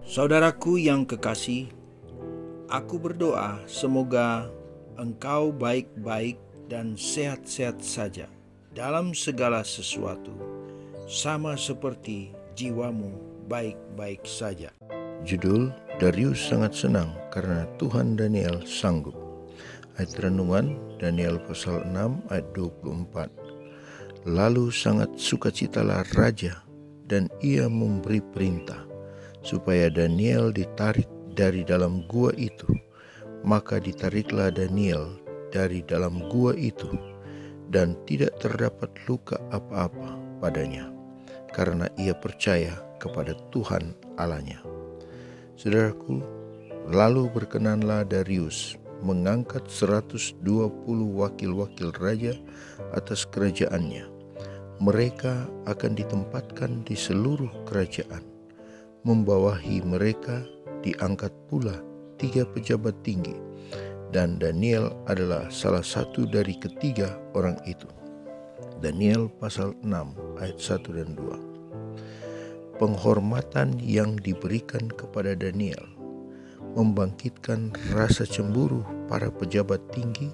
Saudaraku yang kekasih, aku berdoa semoga engkau baik-baik dan sehat-sehat saja dalam segala sesuatu, sama seperti jiwamu baik-baik saja. Judul: Darius sangat senang karena Tuhan Daniel sanggup. Ayat renungan Daniel pasal 6 ayat 24. Lalu sangat sukacitalah raja, dan ia memberi perintah supaya Daniel ditarik dari dalam gua itu. Maka ditariklah Daniel dari dalam gua itu, dan tidak terdapat luka apa-apa padanya, karena ia percaya kepada Tuhan Allahnya. Saudaraku, lalu berkenanlah Darius mengangkat 120 wakil-wakil raja atas kerajaannya. Mereka akan ditempatkan di seluruh kerajaan. Membawahi mereka diangkat pula 3 pejabat tinggi, dan Daniel adalah salah satu dari ketiga orang itu. Daniel pasal 6 ayat 1 dan 2. Penghormatan yang diberikan kepada Daniel membangkitkan rasa cemburu para pejabat tinggi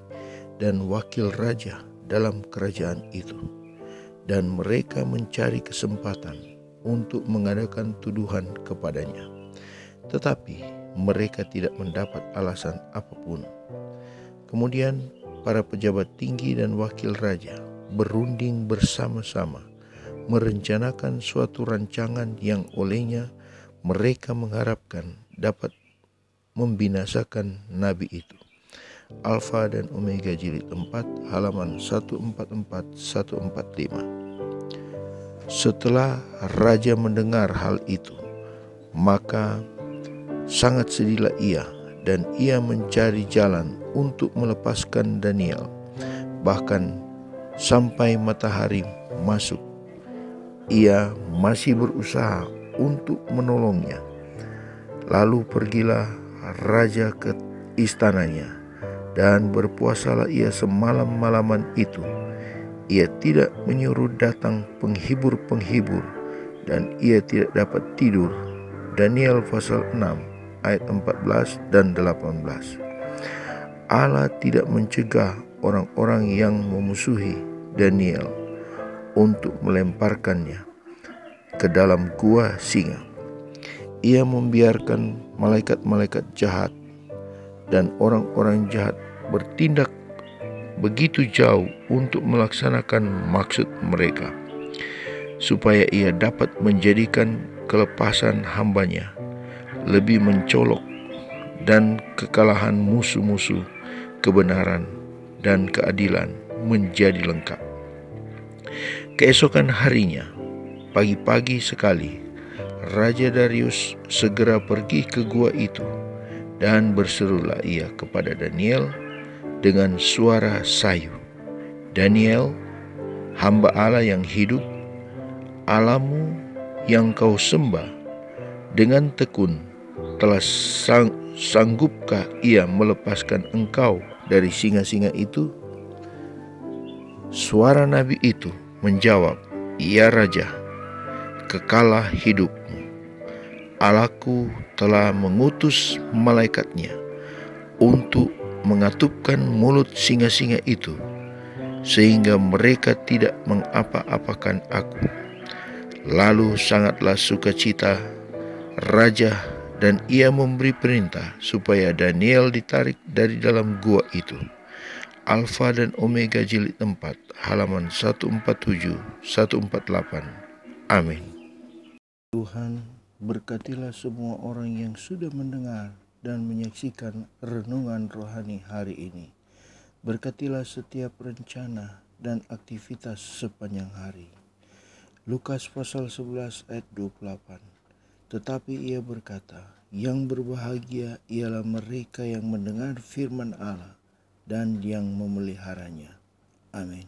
dan wakil raja dalam kerajaan itu, dan mereka mencari kesempatan untuk mengadakan tuduhan kepadanya. Tetapi mereka tidak mendapat alasan apapun. Kemudian para pejabat tinggi dan wakil raja berunding bersama-sama merencanakan suatu rancangan yang olehnya mereka mengharapkan dapat membinasakan nabi itu. Alfa dan Omega jilid 4 halaman 144-145. Setelah raja mendengar hal itu, maka sangat sedihlah ia, dan ia mencari jalan untuk melepaskan Daniel. Bahkan sampai matahari masuk, ia masih berusaha untuk menolongnya. Lalu pergilah raja ke istananya, dan berpuasalah ia semalam-malaman itu. Ia tidak menyuruh datang penghibur-penghibur, dan ia tidak dapat tidur. Daniel pasal 6 ayat 14 dan 18. Allah tidak mencegah orang-orang yang memusuhi Daniel untuk melemparkannya ke dalam gua singa. Ia membiarkan malaikat-malaikat jahat dan orang-orang jahat bertindak begitu jauh untuk melaksanakan maksud mereka, supaya ia dapat menjadikan kelepasan hambanya lebih mencolok, dan kekalahan musuh-musuh kebenaran dan keadilan menjadi lengkap. Keesokan harinya, pagi-pagi sekali, Raja Darius segera pergi ke gua itu, dan berserulah ia kepada Daniel dengan suara sayu, "Daniel, hamba Allah yang hidup, Allahmu yang kau sembah dengan tekun, telah sanggupkah ia melepaskan engkau dari singa-singa itu?" Suara nabi itu menjawab, "Ya Raja, kekalah hidupmu. Allahku telah mengutus malaikatnya untuk mengatupkan mulut singa-singa itu, sehingga mereka tidak mengapa-apakan aku." Lalu sangatlah sukacita raja, dan ia memberi perintah supaya Daniel ditarik dari dalam gua itu. Alfa dan Omega jilid 4 halaman 147-148. Amin. Tuhan, berkatilah semua orang yang sudah mendengar dan menyaksikan renungan rohani hari ini. Berkatilah setiap rencana dan aktivitas sepanjang hari. Lukas pasal 11 ayat 28. Tetapi ia berkata, yang berbahagia ialah mereka yang mendengar firman Allah dan yang memeliharanya. Amin.